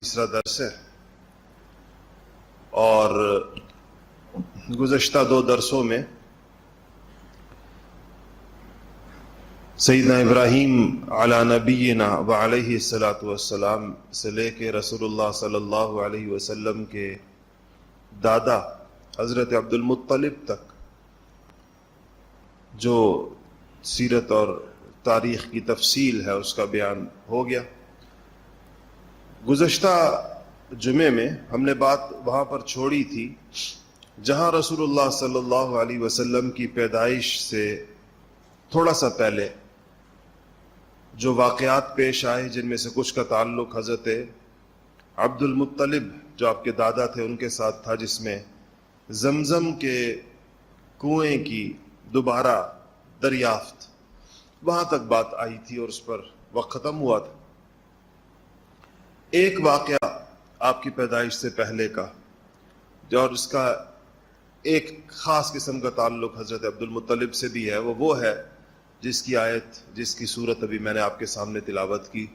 تیسرا درس ہے اور گزشتہ دو درسوں میں سیدنا ابراہیم علی نبینا وعلیہ الصلاۃ والسلام سے لے کے رسول اللہ صلی اللہ علیہ وسلم کے دادا حضرت عبد المطلب تک جو سیرت اور تاریخ کی تفصیل ہے اس کا بیان ہو گیا۔ گزشتہ جمعے میں ہم نے بات وہاں پر چھوڑی تھی جہاں رسول اللہ صلی اللہ علیہ وسلم کی پیدائش سے تھوڑا سا پہلے جو واقعات پیش آئے، جن میں سے کچھ کا تعلق حضرت عبد المطلب جو آپ کے دادا تھے ان کے ساتھ تھا، جس میں زمزم کے کنویں کی دوبارہ دریافت، وہاں تک بات آئی تھی اور اس پر وقت ختم ہوا تھا۔ ایک واقعہ آپ کی پیدائش سے پہلے کا جو اور اس کا ایک خاص قسم کا تعلق حضرت عبد المطلب سے بھی ہے، وہ ہے جس کی آیت، جس کی صورت ابھی میں نے آپ کے سامنے تلاوت کی،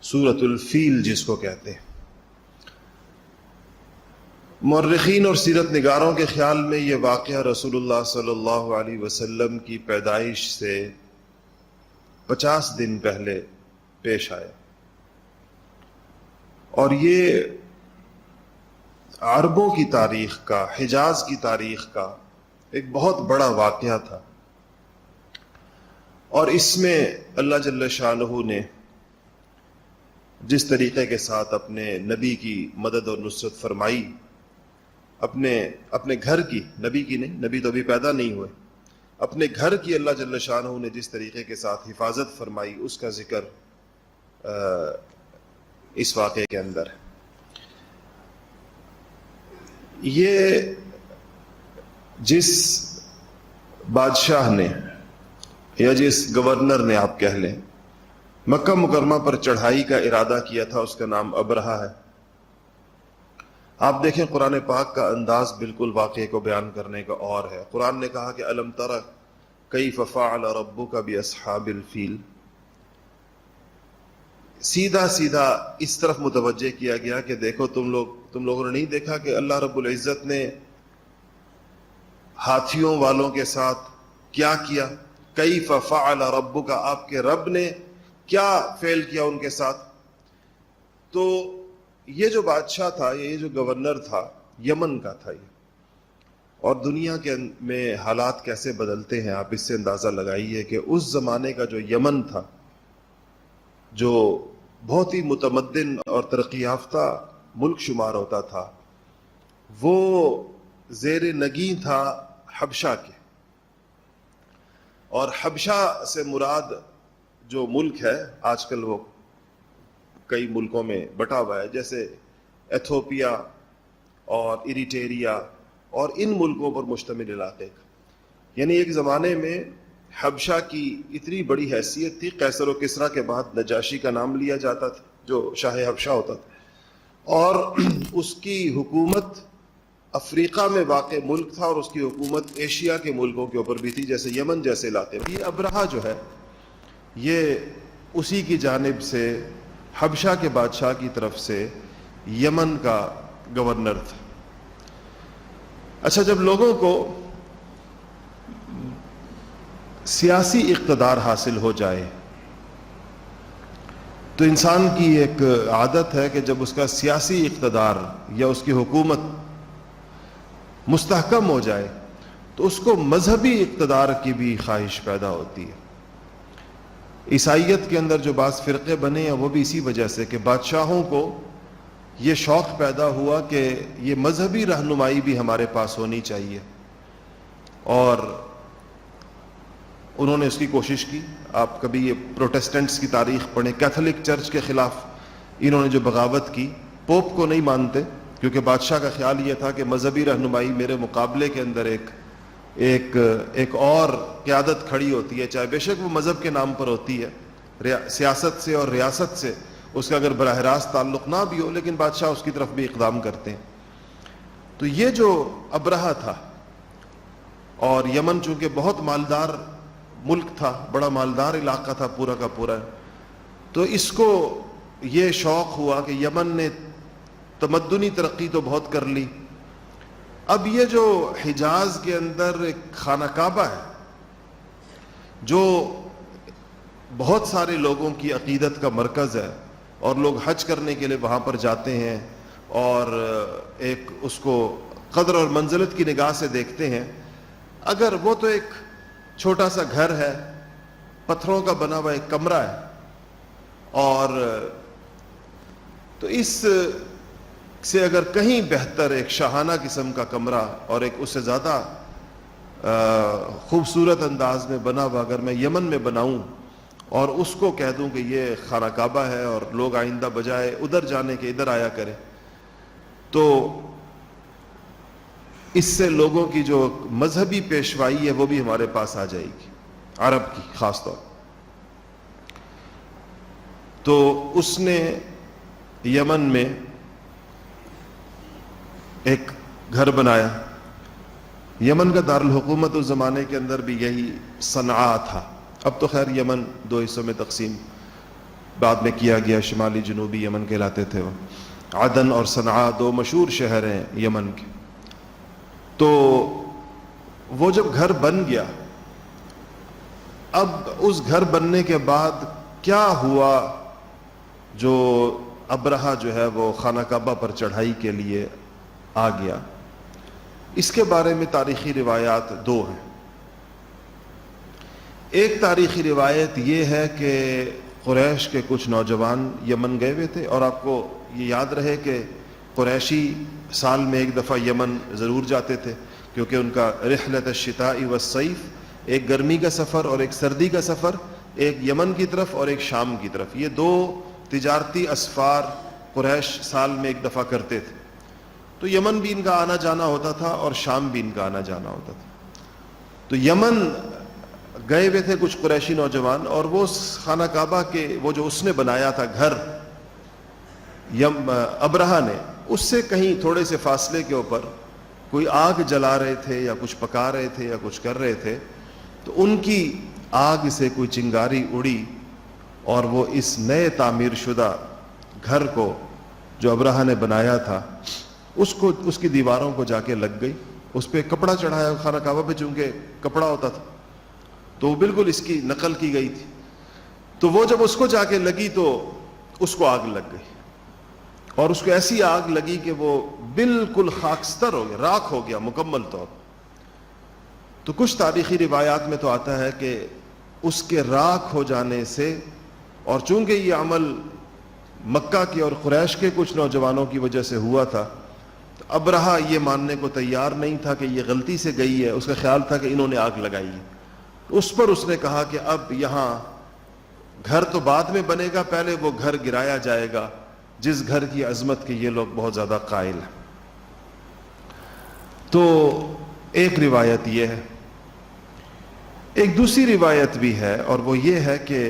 سورۃ الفیل جس کو کہتے ہیں۔ مورخین اور سیرت نگاروں کے خیال میں یہ واقعہ رسول اللہ صلی اللہ علیہ وسلم کی پیدائش سے 50 دن پہلے پیش آئے، اور یہ عربوں کی تاریخ کا، حجاز کی تاریخ کا ایک بہت بڑا واقعہ تھا، اور اس میں اللہ جل شانہ نے جس طریقے کے ساتھ اپنے نبی کی مدد اور نصرت فرمائی، اپنے گھر کی، نبی کی نہیں، نبی تو ابھی پیدا نہیں ہوئے، اپنے گھر کی اللہ جل شانہ نے جس طریقے کے ساتھ حفاظت فرمائی، اس کا ذکر اس واقعے کے اندر ہے۔ یہ جس بادشاہ نے یا جس گورنر نے آپ کہہ لیں مکہ مکرمہ پر چڑھائی کا ارادہ کیا تھا، اس کا نام ابرہہ ہے۔ آپ دیکھیں قرآن پاک کا انداز بالکل واقعے کو بیان کرنے کا اور ہے۔ قرآن نے کہا کہ الم تر کیف فعل ربک باصحاب الفیل، سیدھا سیدھا اس طرف متوجہ کیا گیا کہ دیکھو تم لوگوں نے نہیں دیکھا کہ اللہ رب العزت نے ہاتھیوں والوں کے ساتھ کیا کیا؟ کیف فعل ربک، آپ کے رب نے کیا فعل کیا ان کے ساتھ۔ تو یہ جو بادشاہ تھا، یہ جو گورنر تھا، یمن کا تھا یہ، اور دنیا کے میں حالات کیسے بدلتے ہیں آپ اس سے اندازہ لگائیے کہ اس زمانے کا جو یمن تھا، جو بہت ہی متمدن اور ترقی یافتہ ملک شمار ہوتا تھا، وہ زیر نگیں تھا حبشہ کے، اور حبشہ سے مراد جو ملک ہے آج کل وہ کئی ملکوں میں بٹا ہوا ہے، جیسے ایتھوپیا اور ایریٹیریا اور ان ملکوں پر مشتمل علاقے کا، یعنی ایک زمانے میں حبشہ کی اتنی بڑی حیثیت تھی، قیصر و کسریٰ کے بعد نجاشی کا نام لیا جاتا تھا جو شاہ حبشہ ہوتا تھا، اور اس کی حکومت افریقہ میں واقع ملک تھا، اور اس کی حکومت ایشیا کے ملکوں کے اوپر بھی تھی، جیسے یمن جیسے علاقے میں۔ یہ ابرہہ جو ہے یہ اسی کی جانب سے حبشہ کے بادشاہ کی طرف سے یمن کا گورنر تھا۔ اچھا، جب لوگوں کو سیاسی اقتدار حاصل ہو جائے تو انسان کی ایک عادت ہے کہ جب اس کا سیاسی اقتدار یا اس کی حکومت مستحکم ہو جائے تو اس کو مذہبی اقتدار کی بھی خواہش پیدا ہوتی ہے۔ عیسائیت کے اندر جو بعض فرقے بنے ہیں وہ بھی اسی وجہ سے کہ بادشاہوں کو یہ شوق پیدا ہوا کہ یہ مذہبی رہنمائی بھی ہمارے پاس ہونی چاہیے، اور انہوں نے اس کی کوشش کی۔ آپ کبھی یہ پروٹیسٹنٹس کی تاریخ پڑھیں، کیتھولک چرچ کے خلاف انہوں نے جو بغاوت کی، پوپ کو نہیں مانتے کیونکہ بادشاہ کا خیال یہ تھا کہ مذہبی رہنمائی میرے مقابلے کے اندر ایک اور قیادت کھڑی ہوتی ہے، چاہے بے شک وہ مذہب کے نام پر ہوتی ہے، سیاست سے اور ریاست سے اس کا اگر براہ راست تعلق نہ بھی ہو، لیکن بادشاہ اس کی طرف بھی اقدام کرتے ہیں۔ تو یہ جو ابرہہ تھا، اور یمن چونکہ بہت مالدار ملک تھا، بڑا مالدار علاقہ تھا پورا کا پورا، تو اس کو یہ شوق ہوا کہ یمن نے تمدنی ترقی تو بہت کر لی، اب یہ جو حجاز کے اندر ایک خانہ کعبہ ہے جو بہت سارے لوگوں کی عقیدت کا مرکز ہے اور لوگ حج کرنے کے لیے وہاں پر جاتے ہیں اور ایک اس کو قدر اور منزلت کی نگاہ سے دیکھتے ہیں، اگر وہ تو ایک چھوٹا سا گھر ہے، پتھروں کا بنا ہوا ایک کمرہ ہے، اور تو اس سے اگر کہیں بہتر ایک شاہانہ قسم کا کمرہ اور ایک اس سے زیادہ خوبصورت انداز میں بنا ہوا اگر میں یمن میں بناؤں اور اس کو کہہ دوں کہ یہ خانہ کعبہ ہے اور لوگ آئندہ بجائے ادھر جانے کے ادھر آیا کریں، تو اس سے لوگوں کی جو مذہبی پیشوائی ہے وہ بھی ہمارے پاس آ جائے گی، عرب کی خاص طور۔ تو اس نے یمن میں ایک گھر بنایا۔ یمن کا دارالحکومت اس زمانے کے اندر بھی یہی صنعاء تھا، اب تو خیر یمن دو حصوں میں تقسیم بعد میں کیا گیا، شمالی جنوبی یمن کہلاتے تھے وہ۔ عدن اور صنعاء دو مشہور شہر ہیں یمن کے۔ تو وہ جب گھر بن گیا، اب اس گھر بننے کے بعد کیا ہوا، جو ابرہہ جو ہے وہ خانہ کعبہ پر چڑھائی کے لیے آ گیا، اس کے بارے میں تاریخی روایات دو ہیں۔ ایک تاریخی روایت یہ ہے کہ قریش کے کچھ نوجوان یمن گئے ہوئے تھے، اور آپ کو یہ یاد رہے کہ قریشی سال میں ایک دفعہ یمن ضرور جاتے تھے، کیونکہ ان کا رحلۃ الشتاء والصیف، ایک گرمی کا سفر اور ایک سردی کا سفر، ایک یمن کی طرف اور ایک شام کی طرف، یہ دو تجارتی اسفار قریش سال میں ایک دفعہ کرتے تھے۔ تو یمن بھی ان کا آنا جانا ہوتا تھا اور شام بھی ان کا آنا جانا ہوتا تھا۔ تو یمن گئے ہوئے تھے کچھ قریشی نوجوان، اور وہ خانہ کعبہ کے وہ جو اس نے بنایا تھا گھر ابرہہ نے، اس سے کہیں تھوڑے سے فاصلے کے اوپر کوئی آگ جلا رہے تھے یا کچھ پکا رہے تھے یا کچھ کر رہے تھے، تو ان کی آگ سے کوئی چنگاری اڑی اور وہ اس نئے تعمیر شدہ گھر کو جو ابرہہ نے بنایا تھا اس کی دیواروں کو جا کے لگ گئی۔ اس پہ کپڑا چڑھایا، خانہ کعبہ پہ چونکہ کپڑا ہوتا تھا تو وہ بالکل اس کی نقل کی گئی تھی، تو وہ جب اس کو جا کے لگی تو اس کو آگ لگ گئی، اور اس کو ایسی آگ لگی کہ وہ بالکل خاکستر ہو گیا، راکھ ہو گیا مکمل طور۔ تو کچھ تاریخی روایات میں تو آتا ہے کہ اس کے راکھ ہو جانے سے، اور چونکہ یہ عمل مکہ کے اور قریش کے کچھ نوجوانوں کی وجہ سے ہوا تھا، تو ابرہہ یہ ماننے کو تیار نہیں تھا کہ یہ غلطی سے گئی ہے، اس کا خیال تھا کہ انہوں نے آگ لگائی ہے۔ اس پر اس نے کہا کہ اب یہاں گھر تو بعد میں بنے گا، پہلے وہ گھر گرایا جائے گا جس گھر کی عظمت کے یہ لوگ بہت زیادہ قائل ہیں۔ تو ایک روایت یہ ہے۔ ایک دوسری روایت بھی ہے، اور وہ یہ ہے کہ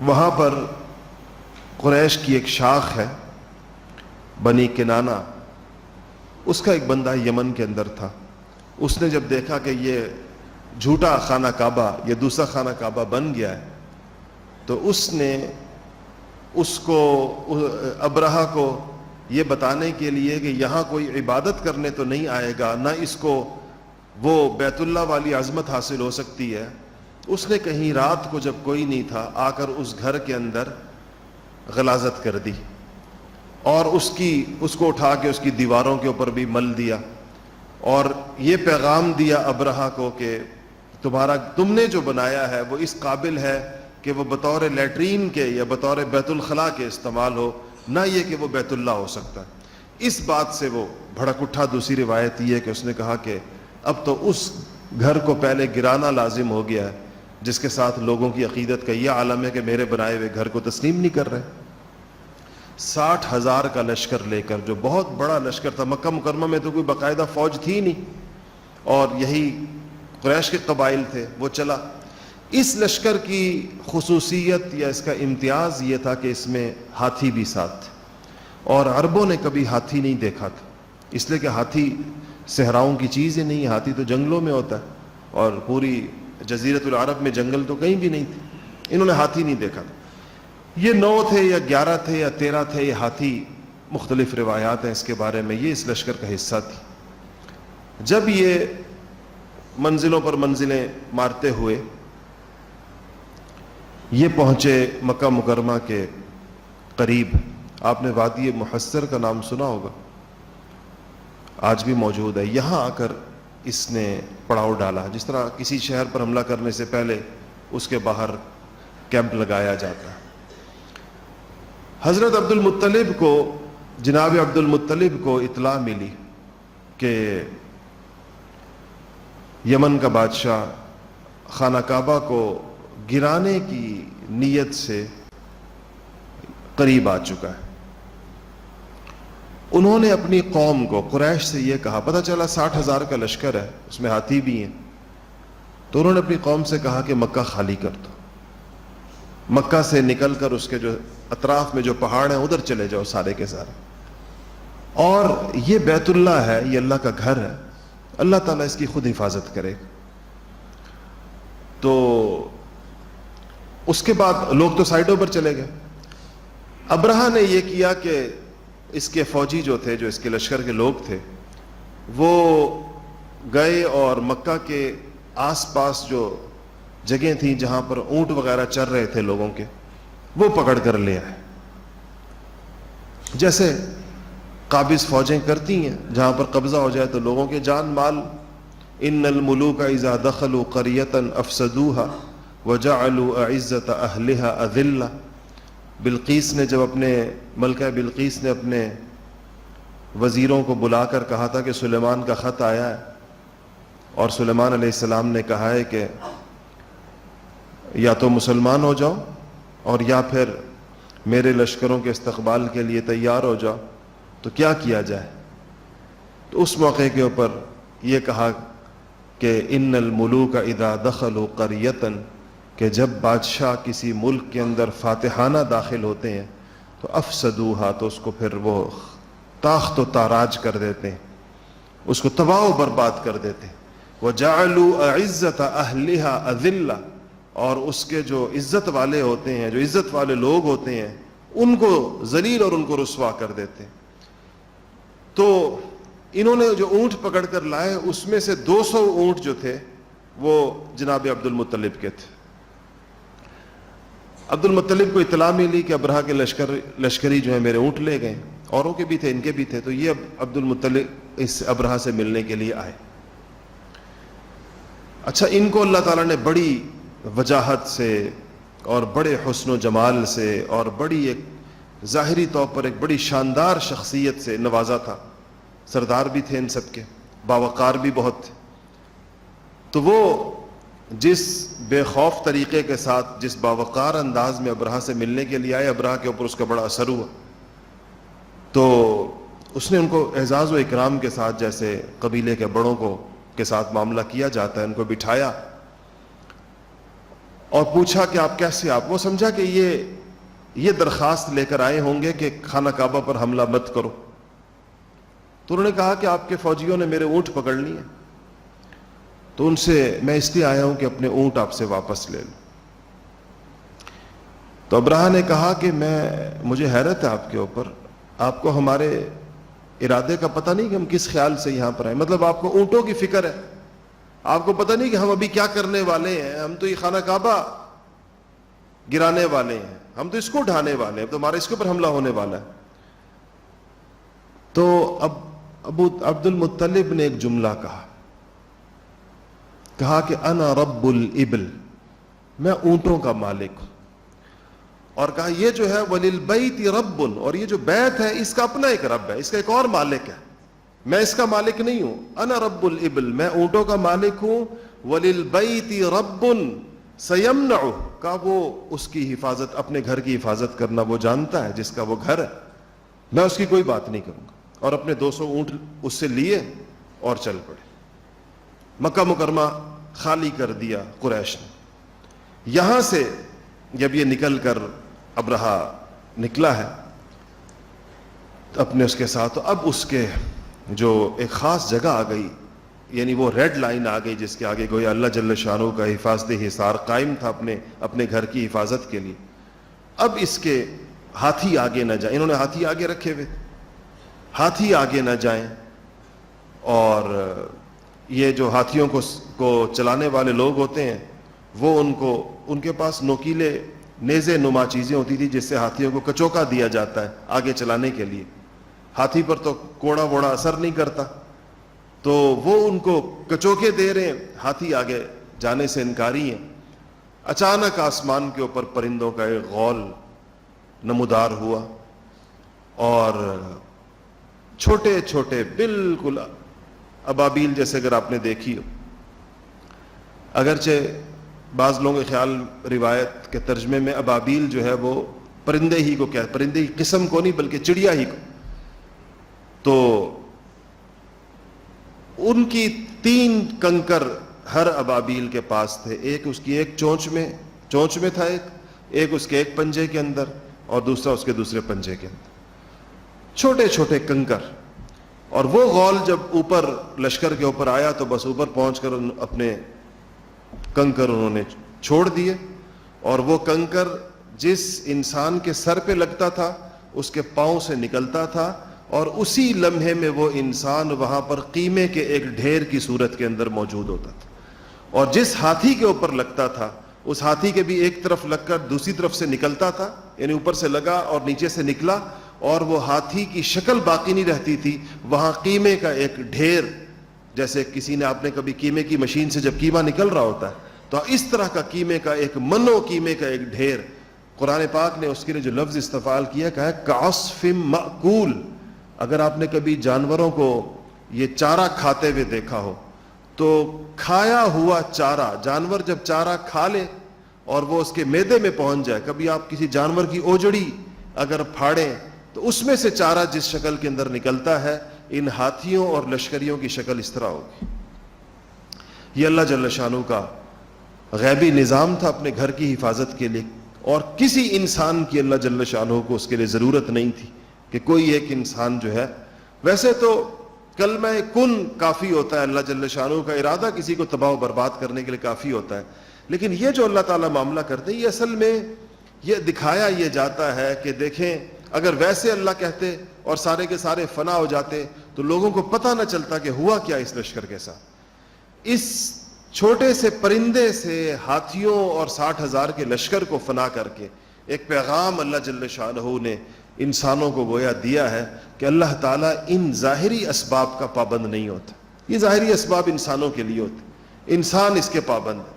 وہاں پر قریش کی ایک شاخ ہے بنی کنانہ، اس کا ایک بندہ یمن کے اندر تھا۔ اس نے جب دیکھا کہ یہ جھوٹا خانہ کعبہ، یہ دوسرا خانہ کعبہ بن گیا ہے، تو اس نے اس کو ابرہہ کو یہ بتانے کے لیے کہ یہاں کوئی عبادت کرنے تو نہیں آئے گا، نہ اس کو وہ بیت اللہ والی عظمت حاصل ہو سکتی ہے، اس نے کہیں رات کو جب کوئی نہیں تھا آ کر اس گھر کے اندر غلاظت کر دی، اور اس کو اٹھا کے اس کی دیواروں کے اوپر بھی مل دیا، اور یہ پیغام دیا ابرہہ کو کہ تم نے جو بنایا ہے وہ اس قابل ہے کہ وہ بطور لیٹرین کے یا بطور بیت الخلاء کے استعمال ہو، نہ یہ کہ وہ بیت اللہ ہو سکتا ہے۔ اس بات سے وہ بھڑک اٹھا۔ دوسری روایت یہ ہے کہ اس نے کہا کہ اب تو اس گھر کو پہلے گرانا لازم ہو گیا ہے جس کے ساتھ لوگوں کی عقیدت کا یہ عالم ہے کہ میرے بنائے ہوئے گھر کو تسلیم نہیں کر رہے۔ 60,000 کا لشکر لے کر، جو بہت بڑا لشکر تھا، مکہ مکرمہ میں تو کوئی باقاعدہ فوج تھی نہیں، اور یہی قریش کے قبائل تھے، وہ چلا۔ اس لشکر کی خصوصیت یا اس کا امتیاز یہ تھا کہ اس میں ہاتھی بھی ساتھ تھے، اور عربوں نے کبھی ہاتھی نہیں دیکھا تھا، اس لیے کہ ہاتھی صحراؤں کی چیز ہی نہیں، ہاتھی تو جنگلوں میں ہوتا ہے، اور پوری جزیرۃ العرب میں جنگل تو کہیں بھی نہیں تھے، انہوں نے ہاتھی نہیں دیکھا تھا۔ یہ 9 تھے یا 11 تھے یا 13 تھے، یہ ہاتھی مختلف روایات ہیں اس کے بارے میں، یہ اس لشکر کا حصہ تھی۔ جب یہ منزلوں پر منزلیں مارتے ہوئے یہ پہنچے مکہ مکرمہ کے قریب، آپ نے وادی محصر کا نام سنا ہوگا، آج بھی موجود ہے۔ یہاں آ کر اس نے پڑاؤ ڈالا، جس طرح کسی شہر پر حملہ کرنے سے پہلے اس کے باہر کیمپ لگایا جاتا ہے۔ حضرت جناب عبد المطلب کو اطلاع ملی کہ یمن کا بادشاہ خانہ کعبہ کو گرانے کی نیت سے قریب آ چکا ہے۔ انہوں نے اپنی قوم کو، قریش سے یہ کہا، پتہ چلا 60,000 کا لشکر ہے، اس میں ہاتھی بھی ہیں، تو انہوں نے اپنی قوم سے کہا کہ مکہ خالی کر دو، مکہ سے نکل کر اس کے جو اطراف میں جو پہاڑ ہیں ادھر چلے جاؤ سارے کے سارے، اور یہ بیت اللہ ہے، یہ اللہ کا گھر ہے، اللہ تعالیٰ اس کی خود حفاظت کرے۔ تو اس کے بعد لوگ تو سائڈوں پر چلے گئے۔ ابرہہ نے یہ کیا کہ اس کے فوجی جو تھے، جو اس کے لشکر کے لوگ تھے، وہ گئے اور مکہ کے آس پاس جو جگہیں تھیں جہاں پر اونٹ وغیرہ چر رہے تھے لوگوں کے، وہ پکڑ کر لے آئے، جیسے قابض فوجیں کرتی ہیں، جہاں پر قبضہ ہو جائے تو لوگوں کے جان مال۔ ان الملوک اذا دخلوا قریۃ افسدوها وجعلوا اعزۃ اہلها اذلہ۔ بلقیس نے جب ملکہ بلقیس نے اپنے وزیروں کو بلا کر کہا تھا کہ سلیمان کا خط آیا ہے، اور سلیمان علیہ السلام نے کہا ہے کہ یا تو مسلمان ہو جاؤ اور یا پھر میرے لشکروں کے استقبال کے لیے تیار ہو جاؤ، تو کیا کیا جائے؟ تو اس موقع کے اوپر یہ کہا کہ ان الملوک اذا دخلوا قریۃ، کہ جب بادشاہ کسی ملک کے اندر فاتحانہ داخل ہوتے ہیں تو افسدوہا، تو اس کو پھر وہ تاخت و تاراج کر دیتے ہیں، اس کو تباہ و برباد کر دیتے ہیں۔ وجعلوا اعزۃ اہلہا اذلہ، اور اس کے جو عزت والے ہوتے ہیں، جو عزت والے لوگ ہوتے ہیں، ان کو ذلیل اور ان کو رسوا کر دیتے ہیں۔ تو انہوں نے جو اونٹ پکڑ کر لائے، اس میں سے 200 اونٹ جو تھے وہ جناب عبد المطلب کے تھے۔ عبد المطلب کو اطلاع ملی کہ ابرہہ کے لشکری جو ہیں میرے اونٹ لے گئے، اوروں کے بھی تھے، ان کے بھی تھے، تو یہ عبد المطلب اس ابرہہ سے ملنے کے لیے آئے۔ اچھا، ان کو اللہ تعالیٰ نے بڑی وجاہت سے اور بڑے حسن و جمال سے اور بڑی ایک ظاہری طور پر ایک بڑی شاندار شخصیت سے نوازا تھا، سردار بھی تھے ان سب کے، باوقار بھی بہت تھے۔ تو وہ جس بے خوف طریقے کے ساتھ، جس باوقار انداز میں ابرہہ سے ملنے کے لیے آئے، ابرہہ کے اوپر اس کا بڑا اثر ہوا۔ تو اس نے ان کو اعزاز و اکرام کے ساتھ، جیسے قبیلے کے بڑوں کو کے ساتھ معاملہ کیا جاتا ہے، ان کو بٹھایا اور پوچھا کہ آپ کیسے، آپ وہ سمجھا کہ یہ درخواست لے کر آئے ہوں گے کہ خانہ کعبہ پر حملہ مت کرو۔ تو انہوں نے کہا کہ آپ کے فوجیوں نے میرے اونٹ پکڑ لیے، تو ان سے میں اس لیے آیا ہوں کہ اپنے اونٹ آپ سے واپس لے لوں۔ تو ابرہہ نے کہا کہ مجھے حیرت ہے آپ کے اوپر، آپ کو ہمارے ارادے کا پتہ نہیں کہ ہم کس خیال سے یہاں پر آئے، مطلب آپ کو اونٹوں کی فکر ہے، آپ کو پتہ نہیں کہ ہم ابھی کیا کرنے والے ہیں، ہم تو یہ خانہ کعبہ گرانے والے ہیں، ہم تو اس کو ڈھانے والے ہیں، تو ہمارا اس کے اوپر حملہ ہونے والا ہے۔ تو اب عبد المطلب نے ایک جملہ کہا کہ انا رب الابل، میں اونٹوں کا مالک ہوں، اور کہا یہ جو ہے وللبیت رب، اور یہ جو بیت ہے اس کا اپنا ایک رب ہے، اس کا ایک اور مالک ہے، میں اس کا مالک نہیں ہوں۔ انا رب الابل، میں اونٹوں کا مالک ہوں، وللبیت رب سیمنعہ، کہا وہ اس کی حفاظت، اپنے گھر کی حفاظت کرنا وہ جانتا ہے، جس کا وہ گھر ہے، میں اس کی کوئی بات نہیں کروں گا۔ اور اپنے 200 اونٹ اس سے لیے اور چل پڑے۔ مکہ مکرمہ خالی کر دیا قریش نے۔ یہاں سے جب یہ نکل کر ابرہہ نکلا ہے اپنے اس کے ساتھ، تو اب اس کے جو ایک خاص جگہ آ گئی، یعنی وہ ریڈ لائن آ گئی جس کے آگے گویا اللہ جل شانہ کا حفاظتی حصار قائم تھا اپنے گھر کی حفاظت کے لیے۔ اب اس کے ہاتھی آگے نہ جائیں. انہوں نے ہاتھی آگے رکھے ہوئے، ہاتھی آگے نہ جائیں. اور یہ جو ہاتھیوں کو چلانے والے لوگ ہوتے ہیں وہ ان کے پاس نوکیلے نیزے نما چیزیں ہوتی تھی جس سے ہاتھیوں کو کچوکا دیا جاتا ہے آگے چلانے کے لیے. ہاتھی پر تو کوڑا ووڑا اثر نہیں کرتا، تو وہ ان کو کچوکے دے رہے ہیں، ہاتھی آگے جانے سے انکاری ہیں. اچانک آسمان کے اوپر پرندوں کا ایک غول نمودار ہوا اور چھوٹے چھوٹے بالکل ابابیل جیسے، اگر آپ نے دیکھی ہو، اگرچہ بعض لوگوں کے خیال روایت کے ترجمے میں ابابیل جو ہے وہ پرندے ہی کو پرندے کی قسم کو نہیں بلکہ چڑیا ہی کو، تو ان کی 3 کنکر ہر ابابیل کے پاس تھے. ایک اس کی ایک چونچ میں تھا، ایک اس کے ایک پنجے کے اندر اور دوسرا اس کے دوسرے پنجے کے اندر، چھوٹے چھوٹے کنکر. اور وہ غول جب اوپر لشکر کے اوپر آیا تو بس اوپر پہنچ کر اپنے کنکر انہوں نے چھوڑ دیے. اور وہ کنکر جس انسان کے سر پہ لگتا تھا اس کے پاؤں سے نکلتا تھا، اور اسی لمحے میں وہ انسان وہاں پر قیمے کے ایک ڈھیر کی صورت کے اندر موجود ہوتا تھا. اور جس ہاتھی کے اوپر لگتا تھا اس ہاتھی کے بھی ایک طرف لگ کر دوسری طرف سے نکلتا تھا، یعنی اوپر سے لگا اور نیچے سے نکلا، اور وہ ہاتھی کی شکل باقی نہیں رہتی تھی، وہاں قیمے کا ایک ڈھیر، جیسے کسی نے، آپ نے کبھی قیمے کی مشین سے جب قیمہ نکل رہا ہوتا ہے تو اس طرح کا قیمے کا ایک منو قیمے کا ایک ڈھیر. قرآن پاک نے اس کے لیے جو لفظ استعمال کیا، کہا ہے کعصف مأکول. اگر آپ نے کبھی جانوروں کو یہ چارہ کھاتے ہوئے دیکھا ہو تو کھایا ہوا چارہ، جانور جب چارہ کھا لے اور وہ اس کے معدے میں پہنچ جائے، کبھی آپ کسی جانور کی اوجڑی اگر پھاڑیں تو اس میں سے چارہ جس شکل کے اندر نکلتا ہے، ان ہاتھیوں اور لشکریوں کی شکل اس طرح ہوگی. یہ اللہ جل شانہ کا غیبی نظام تھا اپنے گھر کی حفاظت کے لیے، اور کسی انسان کی اللہ جل شانہ کو اس کے لیے ضرورت نہیں تھی کہ کوئی ایک انسان جو ہے، ویسے تو کلمہ کن کافی ہوتا ہے، اللہ جل شانہ کا ارادہ کسی کو تباہ و برباد کرنے کے لیے کافی ہوتا ہے، لیکن یہ جو اللہ تعالیٰ معاملہ کرتے ہیں یہ اصل میں یہ دکھایا یہ جاتا ہے کہ دیکھیں اگر ویسے اللہ کہتے اور سارے کے سارے فنا ہو جاتے تو لوگوں کو پتہ نہ چلتا کہ ہوا کیا اس لشکر کے ساتھ. اس چھوٹے سے پرندے سے ہاتھیوں اور 60,000 کے لشکر کو فنا کر کے ایک پیغام اللہ جل شانہ نے انسانوں کو گویا دیا ہے کہ اللہ تعالیٰ ان ظاہری اسباب کا پابند نہیں ہوتا. یہ ظاہری اسباب انسانوں کے لیے ہوتے، انسان اس کے پابند ہے.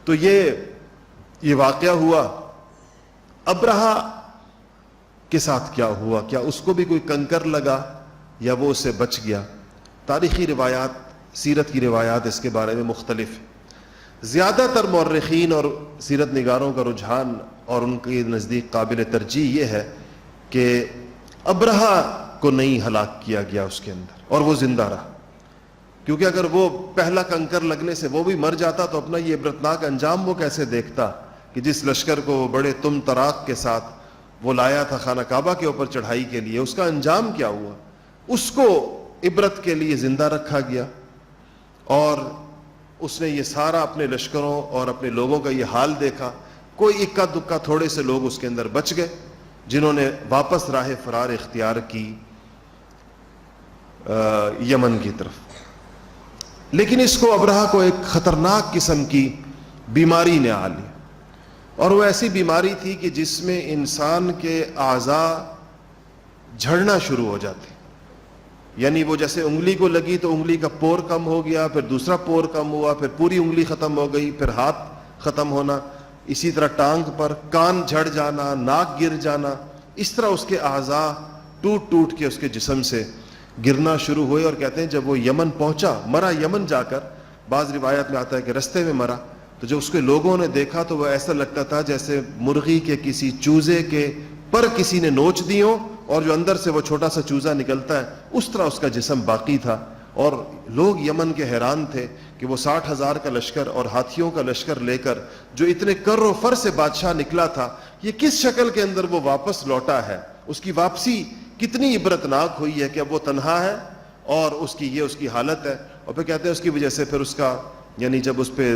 تو یہ واقعہ ہوا. ابرہہ کے ساتھ کیا ہوا؟ کیا اس کو بھی کوئی کنکر لگا یا وہ اس سے بچ گیا؟ تاریخی روایات، سیرت کی روایات اس کے بارے میں مختلف ہیں. زیادہ تر مورخین اور سیرت نگاروں کا رجحان اور ان کے نزدیک قابل ترجیح یہ ہے کہ ابرہہ کو نہیں ہلاک کیا گیا اس کے اندر اور وہ زندہ رہا، کیونکہ اگر وہ پہلا کنکر لگنے سے وہ بھی مر جاتا تو اپنا یہ عبرتناک انجام وہ کیسے دیکھتا کہ جس لشکر کو بڑے تم تراق کے ساتھ وہ لایا تھا خانہ کعبہ کے اوپر چڑھائی کے لیے، اس کا انجام کیا ہوا. اس کو عبرت کے لیے زندہ رکھا گیا اور اس نے یہ سارا اپنے لشکروں اور اپنے لوگوں کا یہ حال دیکھا. کوئی اکا دکا تھوڑے سے لوگ اس کے اندر بچ گئے جنہوں نے واپس راہ فرار اختیار کی یمن کی طرف. لیکن اس کو ابرہہ کو ایک خطرناک قسم کی بیماری نے آ لی، اور وہ ایسی بیماری تھی کہ جس میں انسان کے اعضاء جھڑنا شروع ہو جاتے، یعنی وہ جیسے انگلی کو لگی تو انگلی کا پور کم ہو گیا، پھر دوسرا پور کم ہوا، پھر پوری انگلی ختم ہو گئی، پھر ہاتھ ختم ہونا، اسی طرح ٹانگ پر کان جھڑ جانا، ناک گر جانا، اس طرح اس کے اعضاء ٹوٹ ٹوٹ کے اس کے جسم سے گرنا شروع ہوئے. اور کہتے ہیں جب وہ یمن پہنچا، مرا یمن جا کر، بعض روایت میں آتا ہے کہ رستے میں مرا، تو جب اس کے لوگوں نے دیکھا تو وہ ایسا لگتا تھا جیسے مرغی کے کسی چوزے کے پر کسی نے نوچ دی ہو اور جو اندر سے وہ چھوٹا سا چوزا نکلتا ہے اس طرح اس کا جسم باقی تھا. اور لوگ یمن کے حیران تھے کہ وہ 60,000 کا لشکر اور ہاتھیوں کا لشکر لے کر جو اتنے کر و فر سے بادشاہ نکلا تھا، یہ کس شکل کے اندر وہ واپس لوٹا ہے، اس کی واپسی کتنی عبرتناک ہوئی ہے کہ اب وہ تنہا ہے اور اس کی حالت ہے. اور پھر کہتے ہیں اس کی وجہ سے پھر اس کا، یعنی جب اس پہ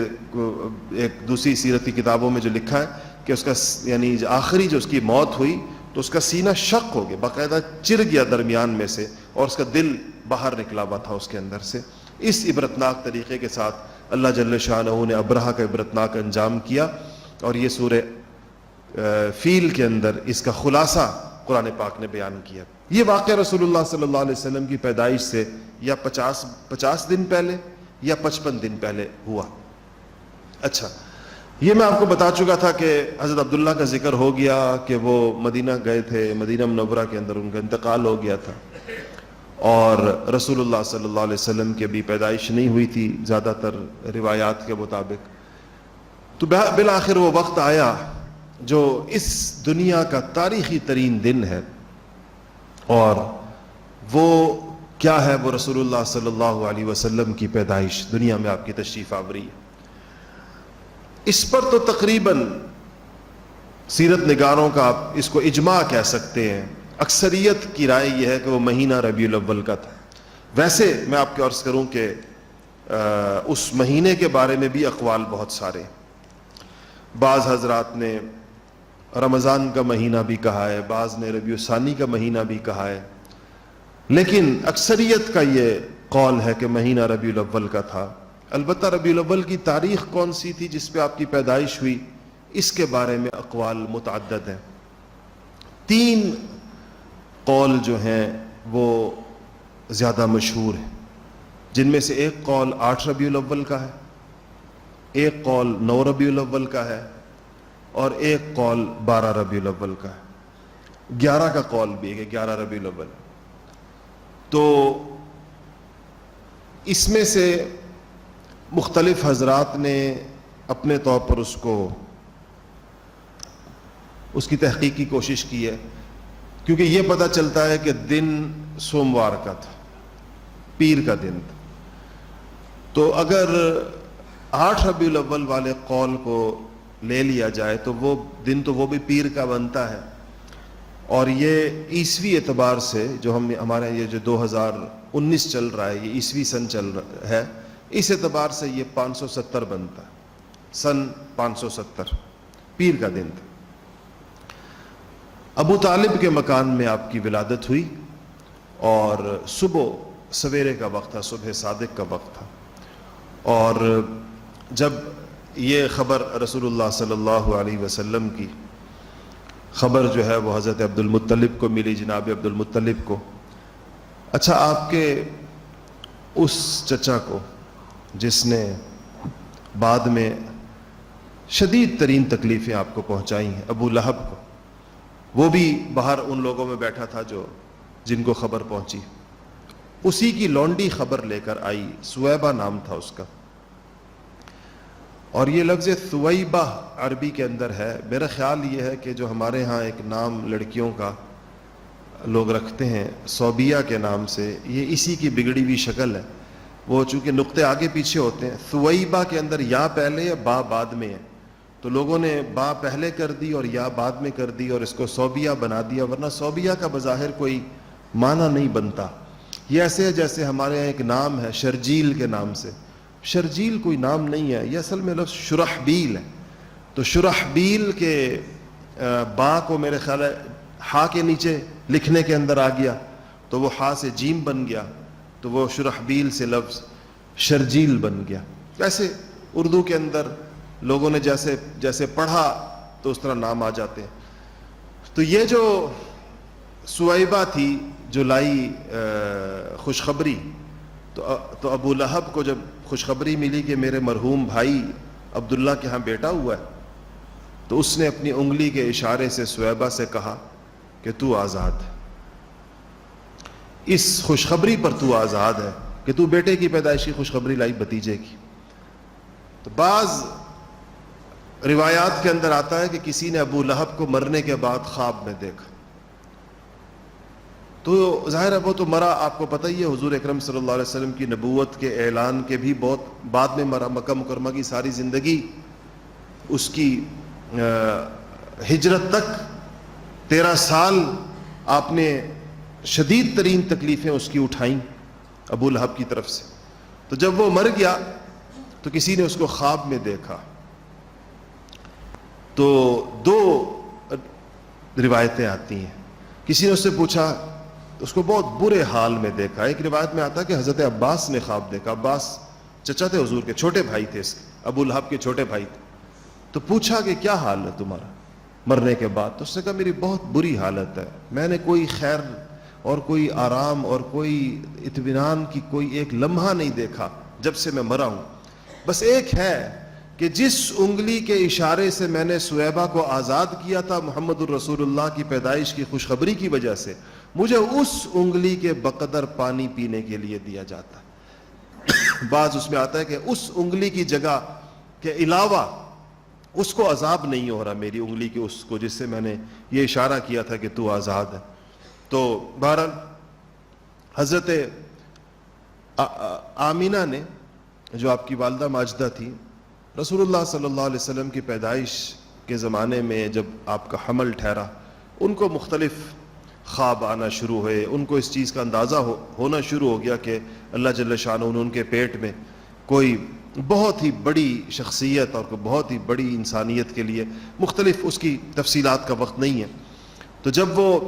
ایک دوسری سیرتی کتابوں میں جو لکھا ہے کہ اس کا یعنی آخری جو اس کی موت ہوئی تو اس کا سینہ شق ہو گیا، باقاعدہ چر گیا درمیان میں سے، اور اس کا دل باہر نکلا ہوا تھا اس کے اندر سے۔ اس عبرتناک طریقے کے ساتھ اللہ جل شانہ نے ابرہہ کا عبرتناک انجام کیا، اور یہ سورہ فیل کے اندر اس کا خلاصہ قرآن پاک نے بیان کیا۔ یہ واقعہ رسول اللہ صلی اللہ علیہ وسلم کی پیدائش سے یا 50 دن پہلے یا 55 دن پہلے ہوا۔ اچھا، یہ میں آپ کو بتا چکا تھا کہ حضرت عبداللہ کا ذکر ہو گیا کہ وہ مدینہ گئے تھے، مدینہ منورہ کے اندر ان کا انتقال ہو گیا تھا، اور رسول اللہ صلی اللہ علیہ وسلم کی ابھی پیدائش نہیں ہوئی تھی زیادہ تر روایات کے مطابق۔ تو بالآخر وہ وقت آیا جو اس دنیا کا تاریخی ترین دن ہے، اور وہ کیا ہے؟ وہ رسول اللہ صلی اللہ علیہ وسلم کی پیدائش، دنیا میں آپ کی تشریف آوری ہے۔ اس پر تو تقریباً سیرت نگاروں کا آپ اس کو اجماع کہہ سکتے ہیں، اکثریت کی رائے یہ ہے کہ وہ مہینہ ربیع الاول کا تھا۔ ویسے میں آپ کو عرض کروں کہ اس مہینے کے بارے میں بھی اقوال بہت سارے، بعض حضرات نے رمضان کا مہینہ بھی کہا ہے، بعض نے ربیع الثانی کا مہینہ بھی کہا ہے، لیکن اکثریت کا یہ قول ہے کہ مہینہ ربیع الاول کا تھا۔ البتہ ربیع الاول کی تاریخ کون سی تھی جس پہ آپ کی پیدائش ہوئی، اس کے بارے میں اقوال متعدد ہیں۔ 3 قول جو ہیں وہ زیادہ مشہور ہیں، جن میں سے ایک قول 8 ربیع الاول کا ہے، ایک قول 9 ربیع الاول کا ہے، اور ایک قول 12 ربیع الاول کا ہے۔ 11 کا قول بھی ہے کہ 11 ربیع الاول۔ تو اس میں سے مختلف حضرات نے اپنے طور پر اس کی تحقیق کی کوشش کی ہے، کیونکہ یہ پتہ چلتا ہے کہ دن سوموار کا تھا، پیر کا دن تھا۔ تو اگر 8 ربیع الاول والے قول کو لے لیا جائے تو وہ دن تو وہ بھی پیر کا بنتا ہے، اور یہ عیسوی اعتبار سے جو ہمارے یہ جو 2019 چل رہا ہے، یہ عیسوی سن چل رہا ہے، اس اعتبار سے یہ 570 بنتا ہے، سن 570 پیر کا دن تھا۔ ابو طالب کے مکان میں آپ کی ولادت ہوئی، اور صبح سویرے کا وقت تھا، صبح صادق کا وقت تھا، اور جب یہ خبر رسول اللہ صلی اللہ علیہ وسلم کی خبر جو ہے وہ حضرت عبد المطلب کو ملی، جناب عبد المطلب کو۔ اچھا، آپ کے اس چچا کو جس نے بعد میں شدید ترین تکلیفیں آپ کو پہنچائی ہیں، ابو لہب کو، وہ بھی باہر ان لوگوں میں بیٹھا تھا جن کو خبر پہنچی، اسی کی لونڈی خبر لے کر آئی، سویبہ نام تھا اس کا۔ اور یہ لفظ ثویبہ عربی کے اندر ہے، میرا خیال یہ ہے کہ جو ہمارے ہاں ایک نام لڑکیوں کا لوگ رکھتے ہیں صوبیہ کے نام سے، یہ اسی کی بگڑی ہوئی شکل ہے۔ وہ چونکہ نقطے آگے پیچھے ہوتے ہیں، ثویبہ کے اندر یا پہلے یا با بعد میں ہے، تو لوگوں نے با پہلے کر دی اور یا بعد میں کر دی اور اس کو صوبیہ بنا دیا، ورنہ صوبیہ کا بظاہر کوئی معنی نہیں بنتا۔ یہ ایسے ہے جیسے ہمارے یہاں ایک نام ہے شرجیل کے نام سے، شرجیل کوئی نام نہیں ہے، یہ اصل میں لفظ شرحبیل ہے۔ تو شرحبیل کے با کو میرے خیال ہے ہا کے نیچے لکھنے کے اندر آ گیا، تو وہ ہا سے جیم بن گیا، تو وہ شرحبیل سے لفظ شرجیل بن گیا۔ ایسے اردو کے اندر لوگوں نے جیسے پڑھا تو اس طرح نام آ جاتے ہیں۔ تو یہ جو سویبہ تھی جو لائی خوشخبری، تو ابو لہب کو جب خوشخبری ملی کہ میرے مرحوم بھائی عبداللہ کے ہاں بیٹا ہوا ہے، تو اس نے اپنی انگلی کے اشارے سے سویبہ سے کہا کہ تو آزاد ہے، اس خوشخبری پر تو آزاد ہے کہ تو بیٹے کی پیدائش کی خوشخبری لائی بھتیجے کی۔ تو بعض روایات کے اندر آتا ہے کہ کسی نے ابو لہب کو مرنے کے بعد خواب میں دیکھا، تو ظاہر ہے وہ تو مرا، آپ کو پتہ ہی ہے حضور اکرم صلی اللہ علیہ وسلم کی نبوت کے اعلان کے بھی بہت بعد میں مرا، مکہ مکرمہ کی ساری زندگی، اس کی ہجرت تک 13 سال آپ نے شدید ترین تکلیفیں اس کی اٹھائیں ابو لہب کی طرف سے۔ تو جب وہ مر گیا تو کسی نے اس کو خواب میں دیکھا، تو دو روایتیں آتی ہیں. کسی نے اس سے پوچھا، اس کو بہت برے حال میں دیکھا. ایک روایت میں آتا ہے کہ حضرت عباس نے خواب دیکھا. عباس چچا تھے حضور کے، چھوٹے بھائی تھے اس کے، ابو لہب کے چھوٹے بھائی تھے. تو پوچھا کہ کیا حال ہے تمہارا مرنے کے بعد؟ تو اس نے کہا میری بہت بری حالت ہے، میں نے کوئی خیر اور کوئی آرام اور کوئی اطمینان کی کوئی ایک لمحہ نہیں دیکھا جب سے میں مرا ہوں. بس ایک ہے کہ جس انگلی کے اشارے سے میں نے سویبہ کو آزاد کیا تھا محمد الرسول اللہ کی پیدائش کی خوشخبری کی وجہ سے، مجھے اس انگلی کے بقدر پانی پینے کے لیے دیا جاتا. بعض اس میں آتا ہے کہ اس انگلی کی جگہ کے علاوہ اس کو عذاب نہیں ہو رہا، میری انگلی کے اس کو جس سے میں نے یہ اشارہ کیا تھا کہ تو آزاد ہے. تو بہرحال حضرت آمینہ نے، جو آپ کی والدہ ماجدہ تھی، رسول اللہ صلی اللہ علیہ وسلم کی پیدائش کے زمانے میں جب آپ کا حمل ٹھہرا، ان کو مختلف خواب آنا شروع ہوئے. ان کو اس چیز کا اندازہ ہونا شروع ہو گیا کہ اللہ جل شانہ ان کے پیٹ میں کوئی بہت ہی بڑی شخصیت اور بہت ہی بڑی انسانیت کے لیے مختلف، اس کی تفصیلات کا وقت نہیں ہے. تو جب وہ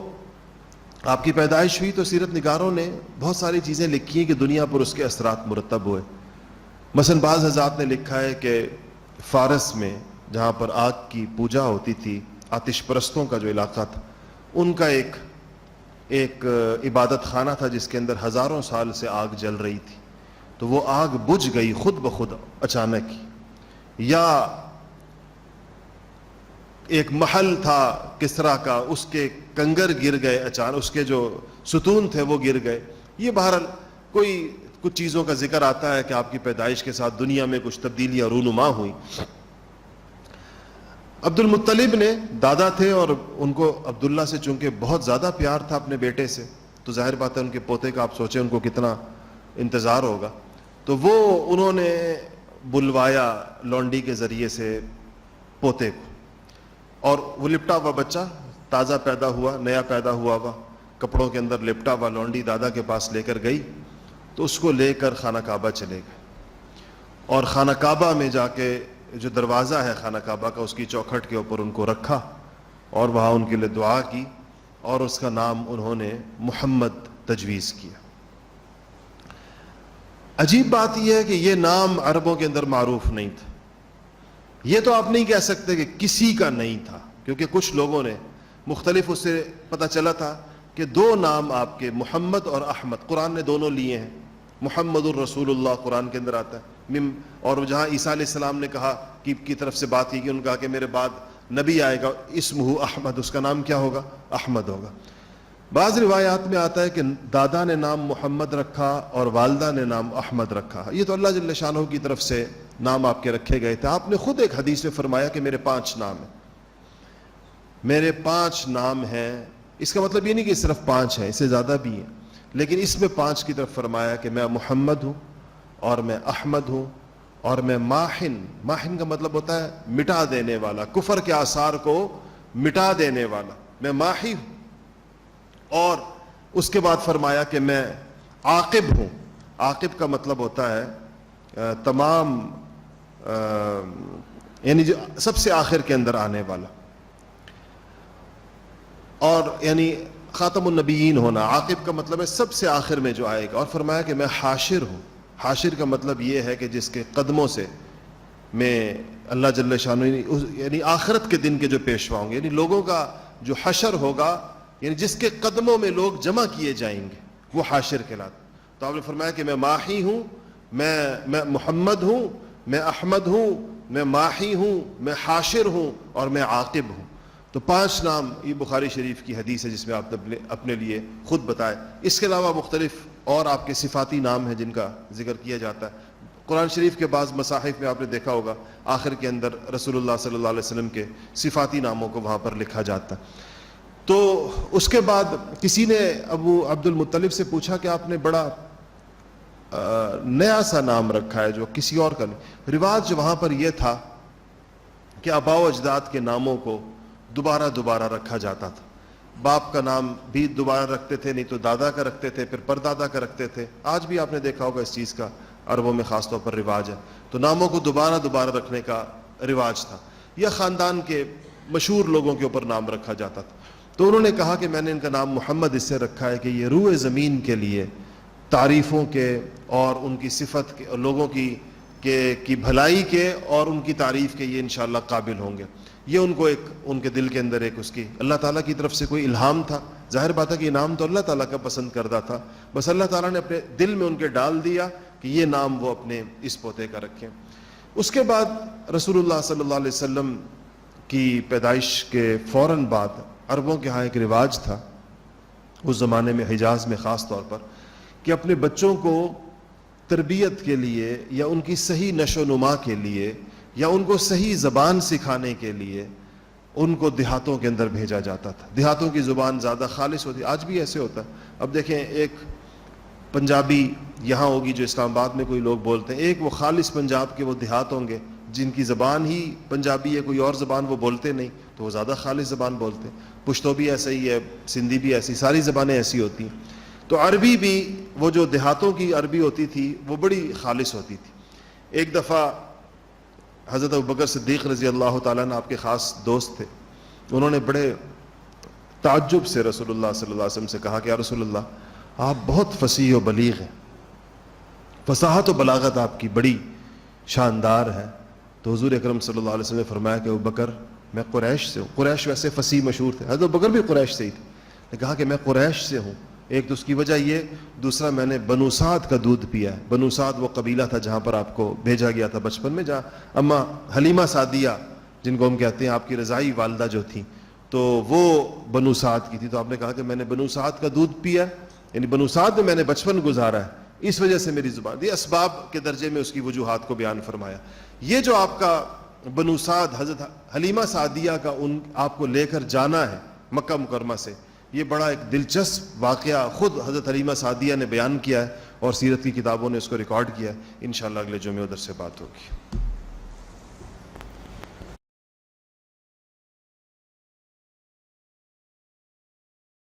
آپ کی پیدائش ہوئی تو سیرت نگاروں نے بہت ساری چیزیں لکھی ہیں کہ دنیا پر اس کے اثرات مرتب ہوئے. مثلا بعض حضرات نے لکھا ہے کہ فارس میں جہاں پر آگ کی پوجا ہوتی تھی، آتش پرستوں کا جو علاقہ تھا، ان کا ایک عبادت خانہ تھا جس کے اندر ہزاروں سال سے آگ جل رہی تھی. تو وہ آگ بجھ گئی خود بخود اچانک ہی. یا ایک محل تھا کسرا کا، اس کے کنگر گر گئے اچانک، اس کے جو ستون تھے وہ گر گئے. یہ بہرحال کچھ چیزوں کا ذکر آتا ہے کہ آپ کی پیدائش کے ساتھ دنیا میں کچھ تبدیلیاں رونما ہوئی. عبد المطلب نے دادا تھے اور ان کو عبداللہ سے چونکہ بہت زیادہ پیار تھا اپنے بیٹے سے، تو ظاہر بات ہے ان کے پوتے کا آپ سوچیں ان کو کتنا انتظار ہوگا. تو وہ انہوں نے بلوایا لونڈی کے ذریعے سے پوتے کو، اور وہ لپٹا ہوا بچہ تازہ پیدا ہوا، نیا پیدا ہوا کپڑوں کے اندر لپٹا ہوا لونڈی دادا کے پاس لے کر گئی. تو اس کو لے کر خانہ کعبہ چلے گئے، اور خانہ کعبہ میں جا کے جو دروازہ ہے خانہ کعبہ کا، اس کی چوکھٹ کے اوپر ان کو رکھا اور وہاں ان کے لیے دعا کی، اور اس کا نام انہوں نے محمد تجویز کیا. عجیب بات یہ ہے کہ یہ نام عربوں کے اندر معروف نہیں تھا. یہ تو آپ نہیں کہہ سکتے کہ کسی کا نہیں تھا، کیونکہ کچھ لوگوں نے مختلف، اس سے پتہ چلا تھا کہ دو نام آپ کے محمد اور احمد قرآن نے دونوں لیے ہیں. محمد الرسول اللہ قرآن کے اندر آتا ہے، اور جہاں عیسیٰ علیہ السلام نے کہا کی طرف سے بات کی کہ انہوں نے کہا کہ میرے بعد نبی آئے گا اسمہ احمد، اس کا نام کیا ہوگا؟ احمد ہوگا. بعض روایات میں آتا ہے کہ دادا نے نام محمد رکھا اور والدہ نے نام احمد رکھا. یہ تو اللہ جل شانہ کی طرف سے نام آپ کے رکھے گئے تھے. آپ نے خود ایک حدیث میں فرمایا کہ میرے 5 نام ہیں، میرے 5 نام ہیں. اس کا مطلب یہ نہیں کہ صرف 5 ہیں، اس سے زیادہ بھی ہیں، لیکن اس میں 5 کی طرف فرمایا کہ میں محمد ہوں، اور میں احمد ہوں، اور میں ماحن. ماحن کا مطلب ہوتا ہے مٹا دینے والا، کفر کے آثار کو مٹا دینے والا. میں ماحی ہوں. اور اس کے بعد فرمایا کہ میں عاقب ہوں. عاقب کا مطلب ہوتا ہے تمام، یعنی جو سب سے آخر کے اندر آنے والا، اور یعنی خاتم النبیین ہونا. عاقب کا مطلب ہے سب سے آخر میں جو آئے گا. اور فرمایا کہ میں حاشر ہوں. حاشر کا مطلب یہ ہے کہ جس کے قدموں سے میں اللہ جل شانہ، یعنی آخرت کے دن کے جو پیشوا ہوں گے، یعنی لوگوں کا جو حشر ہوگا، یعنی جس کے قدموں میں لوگ جمع کیے جائیں گے، وہ حاشر کہلاتا. تو آپ نے فرمایا کہ میں ماحی ہوں، میں محمد ہوں، میں احمد ہوں، میں ماحی ہوں، میں حاشر ہوں، اور میں عاقب ہوں. تو 5 نام یہ بخاری شریف کی حدیث ہے جس میں آپ نے اپنے لیے خود بتائے. اس کے علاوہ مختلف اور آپ کے صفاتی نام ہیں جن کا ذکر کیا جاتا ہے. قرآن شریف کے بعض مصاحف میں آپ نے دیکھا ہوگا آخر کے اندر رسول اللہ صلی اللہ علیہ وسلم کے صفاتی ناموں کو وہاں پر لکھا جاتا ہے. تو اس کے بعد کسی نے ابو عبد المطلب سے پوچھا کہ آپ نے بڑا نیا سا نام رکھا ہے جو کسی اور کا نہیں. رواج وہاں پر یہ تھا کہ آباء و اجداد کے ناموں کو دوبارہ رکھا جاتا تھا. باپ کا نام بھی دوبارہ رکھتے تھے، نہیں تو دادا کا رکھتے تھے، پھر پردادا کا رکھتے تھے. آج بھی آپ نے دیکھا ہوگا اس چیز کا عربوں میں خاص طور پر رواج ہے. تو ناموں کو دوبارہ رکھنے کا رواج تھا. یا خاندان کے مشہور لوگوں کے اوپر نام رکھا جاتا تھا. تو انہوں نے کہا کہ میں نے ان کا نام محمد اس سے رکھا ہے کہ یہ روح زمین کے لیے تعریفوں کے اور ان کی صفت کے اور لوگوں کی بھلائی کے اور ان کی تعریف کے یہ انشاءاللہ قابل ہوں گے. یہ ان کو ایک ان کے دل کے اندر ایک اس کی اللہ تعالیٰ کی طرف سے کوئی الہام تھا. ظاہر بات ہے کہ یہ نام تو اللہ تعالیٰ کا پسند کردہ تھا, بس اللہ تعالیٰ نے اپنے دل میں ان کے ڈال دیا کہ یہ نام وہ اپنے اس پوتے کا رکھیں. اس کے بعد رسول اللہ صلی اللہ علیہ وسلم کی پیدائش کے فوراً بعد عربوں کے ہاں ایک رواج تھا اس زمانے میں, حجاز میں خاص طور پر, کہ اپنے بچوں کو تربیت کے لیے یا ان کی صحیح نشو و نما کے لیے یا ان کو صحیح زبان سکھانے کے لیے ان کو دیہاتوں کے اندر بھیجا جاتا تھا. دیہاتوں کی زبان زیادہ خالص ہوتی, آج بھی ایسے ہوتا ہے. اب دیکھیں, ایک پنجابی یہاں ہوگی جو اسلام آباد میں کوئی لوگ بولتے ہیں, ایک وہ خالص پنجاب کے وہ دیہات ہوں گے جن کی زبان ہی پنجابی ہے, کوئی اور زبان وہ بولتے نہیں, تو وہ زیادہ خالص زبان بولتے ہیں. پشتو بھی ایسا ہی ہے, سندھی بھی ایسی, ساری زبانیں ایسی ہوتی ہیں. تو عربی بھی وہ جو دیہاتوں کی عربی ہوتی تھی وہ بڑی خالص ہوتی تھی. ایک دفعہ حضرت ابوبکر صدیق رضی اللہ تعالیٰ نے آپ کے خاص دوست تھے, انہوں نے بڑے تعجب سے رسول اللہ صلی اللہ علیہ وسلم سے کہا کہ یا رسول اللہ, آپ بہت فصیح و بلیغ ہیں, فصاحت و بلاغت آپ کی بڑی شاندار ہے. تو حضور اکرم صلی اللہ علیہ وسلم نے فرمایا کہ ابوبکر میں قریش سے ہوں. قریش ویسے فصیح مشہور تھے, حضرت ابوبکر بھی قریش سے ہی تھے. نے کہا کہ میں قریش سے ہوں. ایک تو اس کی وجہ یہ, دوسرا میں نے بنو سعد کا دودھ پیا ہے. بنو سعد وہ قبیلہ تھا جہاں پر آپ کو بھیجا گیا تھا بچپن میں, جہاں اما حلیمہ سعدیہ جن کو ہم کہتے ہیں آپ کی رضائی والدہ جو تھیں, تو وہ بنو سعد کی تھی. تو آپ نے کہا کہ میں نے بنو سعد کا دودھ پیا, یعنی بنو سعد میں نے بچپن گزارا ہے, اس وجہ سے میری زبان. یہ اسباب کے درجے میں اس کی وجوہات کو بیان فرمایا. یہ جو آپ کا بنو سعد, حضرت حلیمہ سعدیہ کا ان آپ کو لے کر جانا ہے مکہ مکرمہ سے, یہ بڑا ایک دلچسپ واقعہ خود حضرت حلیمہ سعدیہ نے بیان کیا ہے اور سیرت کی کتابوں نے اس کو ریکارڈ کیا ہے. انشاءاللہ اگلے جمعے ادھر سے بات ہوگی.